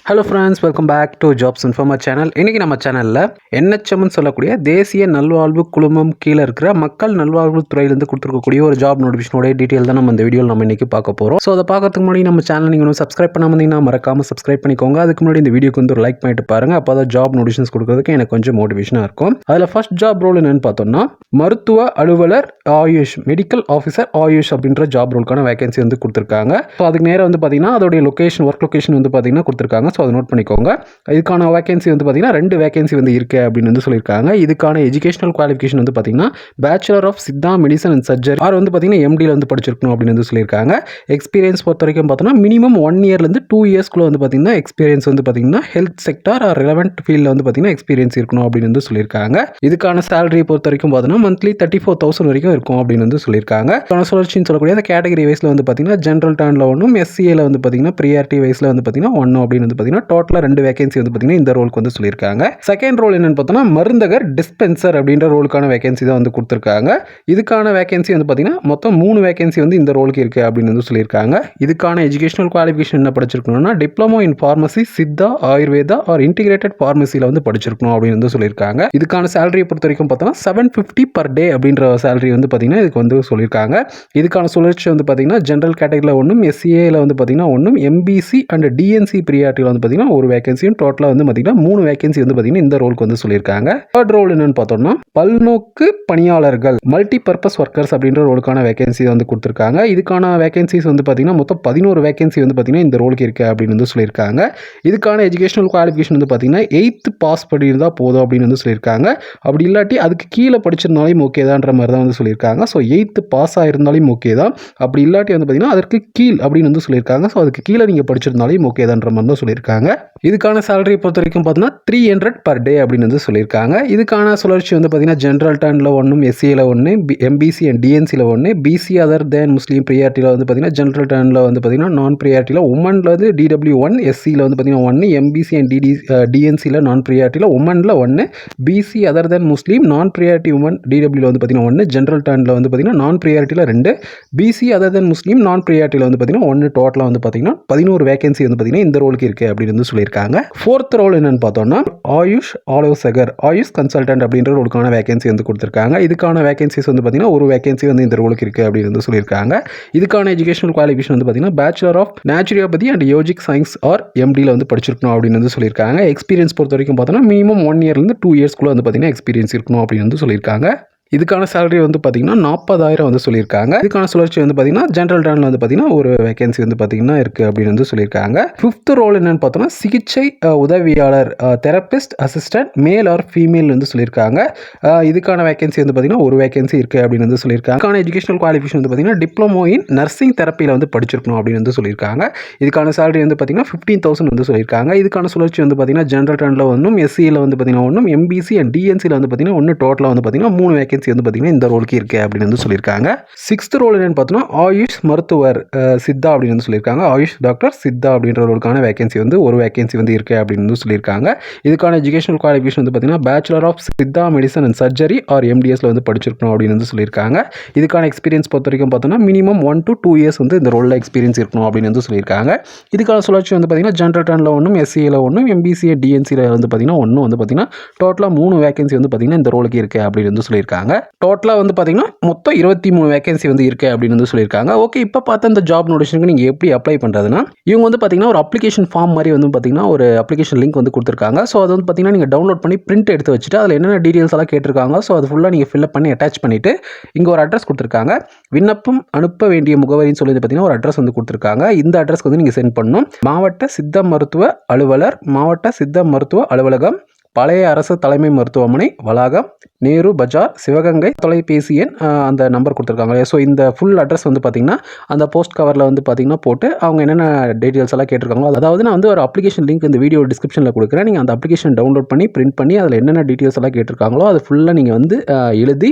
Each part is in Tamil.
Hello friends, welcome back to jobs informer channel. இன்றைக்கி நம்ம சேனலில் என்ஹெச்எம்னு சொல்லக்கூடிய தேசிய நல்வாழ்வு குழுமம் கீழே இருக்கிற மக்கள் நல்வாழ்வு துறையிலேருந்து கொடுத்துருக்கக்கூடிய ஒரு ஜாப் நோட்டிஃபிகேஷனோட டீட்டெயில் தான் நம்ம இந்த வீடியோவில் நம்ம இன்றைக்கி பார்க்க போகிறோம். ஸோ அதை பார்க்கறதுக்கு முன்னாடி நம்ம சேனல் நீங்கள் ஒன்றும் சப்ஸ்கிரைப் பண்ணாமல் இருந்தீங்கன்னா மறக்காமல் சப்ஸ்கிரைப் பண்ணிக்கோங்க. அதுக்கு முன்னாடி இந்த வீடியோக்கு வந்து ஒரு லைக் பண்ணிட்டு பாருங்கள். அப்போ தான் ஜாப் நோட்டிஃபிகேஷன்ஸ் கொடுக்குறதுக்கு எனக்கு கொஞ்சம் மோட்டிவேஷனாக இருக்கும். அதில் ஃபர்ஸ்ட் ஜாப் ரோல் என்னென்னு பார்த்தோம்னா மருத்துவ அலுவலர் ஆயுஷ், மெடிக்கல் ஆஃபீஸர் ஆயுஷ் அப்படின்ற ஜாப் ரோலுக்கான வேகன்சி வந்து கொடுத்துருக்காங்க. ஸோ அதுக்கு நேரம் வந்து பார்த்தீங்கன்னா அதோடைய லொக்கேஷன், ஒர்க் லொக்கேஷன் வந்து பார்த்தீங்கன்னா கொடுத்துருக்காங்க. ஸோ அதை நோட் பண்ணிக்கோங்க. இதுக்கான வேகன்சி வந்து பார்த்தீங்கன்னா 2 வேகன்சி வந்து இருக்குது அப்படின்னு வந்து சொல்லியிருக்காங்க. இதுக்கான எஜுகேஷனல் குவாலிஃபிகேஷன் வந்து பார்த்தீங்கன்னா bachelor of Siddha medicine and surgery or வந்து பார்த்தீங்கன்னா எம்டியில் வந்து படிச்சிருக்கணும் அப்படின்னு வந்து சொல்லியிருக்காங்க. எக்ஸ்பீரியன்ஸ் பொறுத்த வரைக்கும் பார்த்தோன்னா மினிமம் 1 இயர்லேருந்து 2 இயர்ஸ்க்குள்ள வந்து பார்த்தீங்கன்னா எக்ஸ்பீரியன்ஸ் வந்து பார்த்தீங்கன்னா ஹெல்த் செக்டார் ஆர் ரெலவெண்ட் ஃபீல்டில் வந்து பார்த்தீங்கன்னா எக்ஸ்பீரியன்ஸ் இருக்கணும் அப்படின்னு வந்து சொல்லியிருக்காங்க. இதுக்கான சேலரி பொறுத்த வரைக்கும் பார்த்தோன்னா மந்த்லி 34,000 வரைக்கும் இருக்கும் அப்படின்னு வந்து சொல்லியிருக்காங்க. சுழற்சின்னு சொல்லக்கூடிய அந்த கேட்டகரி வைஸில் வந்து பார்த்தீங்கன்னா ஜென்ரல் டர்னில் ஒன்றும், எஸ்சிஏல வந்து பார்த்தீங்கன்னா ப்ரியாரிட்டி வைஸில் வந்து பார்த்தீங்கன்னா 1 அப்படின்னு வந்து பார்த்தீங்கன்னா டோட்டலாக 2 வேகன்சி வந்து பார்த்தீங்கன்னா இந்த ரோலுக்கு வந்து சொல்லியிருக்காங்க. செகண்ட் ரோல் என்னன்னு பார்த்தோம்னா மருந்தகர் டிஸ்பென்சர் அப்படின்ற ரோலுக்கான வேகன்சி தான் வந்து கொடுத்துருக்காங்க. இதுக்கான வேகன்சி வந்து பார்த்தீங்கன்னா மொத்தம் 3 வேகன்சி வந்து இந்த ரோலுக்கு இருக்குது அப்படின்னு வந்து சொல்லியிருக்காங்க. இதுக்கான எஜுகேஷனல் குவாலிஃபிகேஷன் என்ன படிச்சிருக்கணும்னா diploma in pharmacy, Siddha, Ayurveda or integrated ஃபார்மசியில் வந்து படிச்சிருக்கணும் அப்படின்னு வந்து சொல்லியிருக்காங்க. இதுக்கான சேலரியை பொறுத்த வரைக்கும் பார்த்தோம்னா 750 per day அப்படின்ற சேலரி வந்து பார்த்தீங்கன்னா இதுக்கு வந்து சொல்லியிருக்காங்க. இதுக்கான சுழற்சி வந்து பார்த்தீங்கன்னா ஜென்ரல் கேட்டகரியில் ஒன்றும், எஸ்சிஏல வந்து பார்த்தீங்கன்னா ஒன்றும், எம்பிசி அண்ட் டிஎன்சி ப்ரியாரிட்டியில் வந்து பார்த்தீங்கன்னா ஒரு வேகன்சியும், டோட்டலாக வந்து பார்த்தீங்கன்னா 3 வேகன்சி வந்து பார்த்தீங்கன்னா இந்த ரோலுக்கு வந்து சொல்லியிருக்காங்க. தேர்ட் ரோல் என்னன்னு பார்த்தோம்னா பல்நோக்கு பணியாளர்கள், மல்டி பர்பஸ் ஒர்க்கர்ஸ் அப்படின்ற ரோலுக்கான வேகன்சி வந்து கொடுத்துருக்காங்க. இதுக்கான வேகன்சிஸ் வந்து பார்த்தீங்கன்னா மொத்தம் 11 வேகன்சி வந்து பார்த்தீங்கன்னா இந்த ரோலுக்கு இருக்குது அப்படின்னு வந்து சொல்லியிருக்காங்க. இதுக்கான எஜுகேஷனல் குவாலிஃபிகேஷன் வந்து பார்த்தீங்கன்னா 8th பாஸ் பண்ணியிருந்தால் போதும் அப்படின்னு வந்து சொல்லியிருக்காங்க. அப்படி இல்லாட்டி அதுக்கு கீழே படிச்சிருந்தாலும் ஓகே தான்ற மாதிரி தான் வந்து சொல்லியிருக்காங்க. ஸோ 8th பாஸ் ஆயிருந்தாலும் ஓகே தான். அப்படி இல்லாட்டி வந்து பார்த்தீங்கன்னா அதற்கு கீழ் அப்படின்னு வந்து சொல்லியிருக்காங்க. ஸோ அதுக்கு கீழே நீங்கள் படிச்சிருந்தாலும் ஓகே தான்ற மாதிரி தான் சொல்லியிருக்காங்க. இதுக்கான சேலரி பொறுத்த வரைக்கும் பார்த்தீங்கன்னா 300 per day அப்படின்னு வந்து சொல்லியிருக்காங்க. இதுக்கான சுழற்சி வந்து பார்த்தீங்கன்னா ஜென்ரல் டர்னில் ஒன்றும், எஸ்சியில் ஒன்று, எம்பிசி அண்ட் டிஎன்சியில் ஒன்று, பிசி அதர் தென் முஸ்லீம் ப்ரியாரிட்டியில் வந்து பார்த்தீங்கன்னா ஜென்ரல் டர்னில் வந்து பார்த்தீங்கன்னா நான் ப்ரியாரிட்டியில், உமனில் வந்து DW1, எஸ்சியில் வந்து பார்த்தீங்கன்னா 1, எம்பிசி அண்ட் டிஎன்சியில் நான் ப்ரியாரிட்டியில், உமனில் 1, பிசி அதர் தென் முஸ்லீம் நான் ப்ரியாரிட்டி உமன் DWவில் வந்து பார்த்தீங்கன்னா 1, ஜென்ரல் டர்னில் வந்து பார்த்தீங்கன்னா நான் ப்ரியாரிட்டியில் 2, பிசி அதர் தென் முஸ்லீம் நான் ப்ரியாரிட்டியில் வந்து பார்த்தீங்கன்னா 1, டோட்டலாக வந்து பார்த்தீங்கன்னா 11 வேகன்சி வந்து பார்த்தீங்கன்னா இந்த ரோலுக்கு இருக்குது அப்படின்னு வந்து சொல்லியிருக்காங்க. ஃபோர்த் ரோல் என்னன்னு பார்த்தோம்னா ஆயுஷ் ஆலோசகர், ஆயுஷ் கன்சல்டன்ட் அப்படின்ற ரோலுக்கான வேகன்சி வந்து கொடுத்துருக்காங்க. இதுக்கான வேகன்சிஸ் வந்து பார்த்தீங்கன்னா ஒரு வேகன்சி வந்து இந்த ரோலுக்கு இருக்குது அப்படின்னு வந்து சொல்லியிருக்காங்க. இதுக்கான எஜுகேஷனல் குவாலிஃபிகேஷன் வந்து பார்த்தீங்கன்னா bachelor of naturopathy and yogic science or எம்டியில் வந்து படிச்சிருக்கணும் அப்படின்னு வந்து சொல்லியிருக்காங்க. எக்ஸ்பீரியன்ஸ் பொறுத்த வரைக்கும் பார்த்தோன்னா மினிமம் 1 இயர்லேருந்து 2 இயர்ஸ்க்குள்ள வந்து பார்த்தீங்கன்னா எக்ஸ்பீரியன்ஸ் இருக்கணும் அப்படின்னு வந்து சொல்லியிருக்காங்க. இதுக்கான சேலரி வந்து பார்த்தீங்கன்னா 40,000 வந்து சொல்லியிருக்காங்க. இதுக்கான சுழற்சி வந்து பார்த்தீங்கன்னா ஜென்ரல் டர்னில் வந்து பார்த்தீங்கன்னா ஒரு வேகன்சி வந்து பார்த்தீங்கன்னா இருக்குது அப்படின்னு வந்து சொல்லியிருக்காங்க. ஃபிஃப்த் ரோல் என்னன்னு பார்த்தோம்னா சிகிச்சை உதவியாளர், therapist assistant, male or female வந்து சொல்லியிருக்காங்க. இதுக்கான வேகன்சி வந்து பார்த்தீங்கன்னா ஒரு வேகன்சி இருக்குது அப்படின்னு வந்து சொல்லியிருக்காங்க. இதுக்கான எஜுகேஷனல் குவாலிஃபிகேஷன் வந்து பார்த்தீங்கன்னா டிப்ளமோ இன் நர்சிங் தெரப்பியில் வந்து படிச்சிருக்கணும் அப்படின்னு வந்து சொல்லியிருக்காங்க. இதுக்கான சேலரி வந்து பார்த்தீங்கன்னா 15,000 வந்து சொல்லியிருக்காங்க. இதுக்கான சுழற்சி வந்து பார்த்தீங்கன்னா ஜென்ரல் டர்னில் ஒன்றும், எஸ்சியில் வந்து பார்த்தீங்கன்னா ஒன்றும், எம்பிசி அண்ட் டிஎன்சியில் வந்து பார்த்தீங்கன்னா ஒன்று, டோட்டலாக வந்து பார்த்தீங்கன்னா 3 வேகன்சி வந்து பார்த்தீங்கன்னா இந்த ரோலுக்கு இருக்கு அப்படின்னு வந்து சொல்லியிருக்காங்க. 6th ரோல் என்னன்னு பார்த்தோம்னா ஆயுஷ் மருத்துவர் சித்தா அப்படின்னு வந்து சொல்லியிருக்காங்க. ஆயுஷ் டாக்டர் சித்தா அப்படின்ற ரோலுக்கான வேகன்சி வந்து ஒரு வேகன்சி வந்து இருக்கு அப்படின்னு வந்து சொல்லியிருக்காங்க. இதுக்கான எஜுகேஷனல் குவாலிஃபிகேஷன் வந்து பார்த்தீங்கன்னா bachelor of Siddha medicine and surgery or எம்டிஎஸ்ல வந்து படிச்சிருக்கணும் அப்படின்னு வந்து சொல்லியிருக்காங்க. இதுக்கான எக்ஸ்பீரியன்ஸ் பொறுத்த வரைக்கும் பார்த்தோம்னா மினிமம் 1 to 2 இயர்ஸ் வந்து இந்த ரோலில் எக்ஸ்பீரியன்ஸ் இருக்கணும் அப்படின்னு வந்து சொல்லியிருக்காங்க. இதுக்கான சுழற்சி வந்து பார்த்தீங்கன்னா ஜென்ரல் டர்னில் ஒன்றும், எஸ்சியில் ஒன்றும், எம்பிசி டிஎன்சியில் வந்து பார்த்தீங்கன்னா ஒன்றும் வந்து பார்த்தீங்கன்னா டோட்டலாக 3 வேகன்சி வந்து பார்த்தீங்கன்னா இந்த ரோலுக்கு இருக்கு அப்படின்னு வந்து சொல்லியிருக்காங்க. டோட்டலாக வந்து பார்த்தீங்கன்னா மொத்தம் 23 வேகன்சி வந்து இருக்குது அப்படின்னு வந்து சொல்லியிருக்காங்க. ஓகே, இப்போ பார்த்தா இந்த ஜாப் நோட்டிஃபிகேஷனுக்கு நீங்கள் எப்படி அப்ளை பண்ணுறதுன்னா இவங்க வந்து பார்த்தீங்கன்னா ஒரு அப்ளிகேஷன் ஃபார்ம் மாதிரி வந்து பார்த்தீங்கன்னா ஒரு அப்ளிகேஷன் லிங்க் வந்து கொடுத்துருக்காங்க. ஸோ அது வந்து பார்த்தீங்கன்னா நீங்கள் டவுன்லோட் பண்ணி பிரிண்ட் எடுத்து வச்சுட்டு அதில் என்னென்ன டீட்டெயில்ஸ் எல்லாம் கேட்டிருக்காங்க ஸோ அது ஃபுல்லாக நீங்கள் ஃபில்அப் பண்ணி அட்டாச் பண்ணிவிட்டு இங்கே ஒரு அட்ரஸ் கொடுத்துருக்காங்க. விண்ணப்பம் அனுப்ப வேண்டிய முகவரின்னு சொல்லி பார்த்தீங்கன்னா ஒரு அட்ரஸ் வந்து கொடுத்துருக்காங்க. இந்த அட்ரஸ்க்கு வந்து நீங்கள் சென்ட் பண்ணணும். மாவட்ட சித்த மருத்துவ அலுவலர், மாவட்ட சித்த மருத்துவ அலுவலகம், பழைய அரசு தலைமை மருத்துவமனை வளாகம், நேரு பஜார், சிவகங்கை, தொலைபேசி எண் அந்த நம்பர் கொடுத்துருக்காங்க. ஸோ இந்த ஃபுல் அட்ரஸ் வந்து பார்த்தீங்கன்னா அந்த போஸ்ட் கவரில் வந்து பார்த்தீங்கன்னா போட்டு அவங்க என்னென்ன டீட்டெயில்ஸ் எல்லாம் கேட்டிருக்காங்களோ, அதாவது நான் வந்து ஒரு அப்ளிகேஷன் லிங்க் இந்த வீடியோ டிஸ்கிரிப்ஷனில் கொடுக்குறேன். நீங்கள் அந்த அப்ளிகேஷன் டவுன்லோட் பண்ணி பிரிண்ட் பண்ணி அதில் என்னென்ன டீட்டெயில்ஸ் எல்லாம் கேட்டிருக்காங்களோ அது ஃபுல்லாக நீங்கள் வந்து எழுதி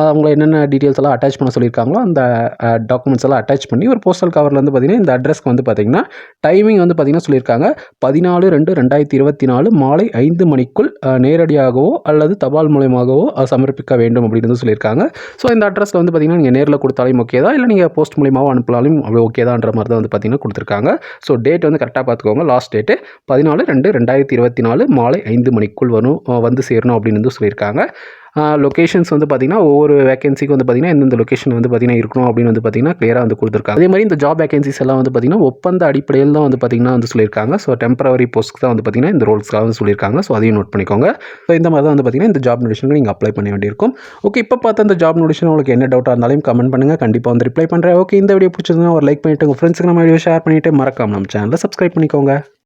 அவங்கள என்னென்ன டீட்டெயில்ஸ் எல்லாம் அட்டாச் பண்ண சொல்லியிருக்காங்களோ அந்த டாக்குமெண்ட்ஸ் எல்லாம் அட்டாச் பண்ணி ஒரு போஸ்டல் கவரில் வந்து பார்த்தீங்கன்னா இந்த அட்ரஸ்க்கு வந்து பார்த்தீங்கன்னா டைமிங் வந்து பார்த்தீங்கன்னா சொல்லியிருக்காங்க 14/2/2024 மாலை 5 மணிக்குள் நேரடியாகவோ அல்லது தபால் மூலமாகவோ சமர்ப்பிக்க வேண்டும் அப்படின்னு வந்து சொல்லியிருக்காங்க. ஸோ இந்த அட்ரஸில் வந்து பார்த்தீங்கன்னா நீங்கள் நேரில் கொடுத்தாலும் ஓகே தான், இல்லை நீங்கள் போஸ்ட் மூலியமாகவும் அனுப்பலாலும் ஓகே தான்ற மாதிரி தான் வந்து பார்த்தீங்கன்னா கொடுத்துருக்காங்க. ஸோ டேட் வந்து கரெக்டாக பார்த்துக்கோங்க. லாஸ்ட் டேட்டு 14/2/2024 மாலை 5 மணிக்குள் வந்து சேரணும் அப்படின்னு வந்து சொல்லியிருக்காங்க. லொகேஷன்ஸ் வந்து பார்த்திங்கன்னா ஒவ்வொரு வேகன்சிக்கு வந்து பார்த்திங்கன்னா எந்தெந்த லொகேஷன் வந்து பார்த்திங்கன்னா இருக்கணும் அப்படின்னு வந்து பார்த்திங்கன்னா கிளியராக வந்து கொடுத்துருக்காங்க. அதே மாதிரி இந்த ஜாப் வேகன்சிஸ் எல்லாம் வந்து பார்த்திங்கன்னா ஒப்பந்த அடிப்படையில் தான் வந்து பார்த்திங்கன்னா வந்து சொல்லியிருக்காங்க. ஸோ டெம்பரவரி போஸ்ட்க்கு தான் வந்து பார்த்திங்கன்னா இந்த ரோல்ஸ்க்காக வந்து சொல்லியிருக்காங்க. ஸோ அதையும் நோட் பண்ணிக்கோங்க. ஸோ இந்த மாதிரி தான் வந்து பார்த்திங்கன்னா இந்த ஜாப் நோட்டிஃபிகேஷனுக்கு நீங்கள் அப்ளை பண்ண வேண்டியிருக்கும். ஓகே, இப்போ பார்த்த இந்த ஜாப் நோட்டிஃபிகேஷன் உங்களுக்கு என்ன டவுட்டாக இருந்தாலும் கமெண்ட் பண்ணுங்கள், கண்டிப்பாக வந்து ரிப்ளை பண்ணுறேன். ஓகே, இந்த வீடியோ பிடிச்சதுன்னா ஒரு லைக் பண்ணிவிட்டு உங்கள் ஃப்ரெண்ட்ஸுக்கு நம்ம வீடியோ ஷேர் பண்ணிவிட்டு மறக்காம நம்ம சேனலை சப்ஸ்கிரைப் பண்ணிக்கோங்க.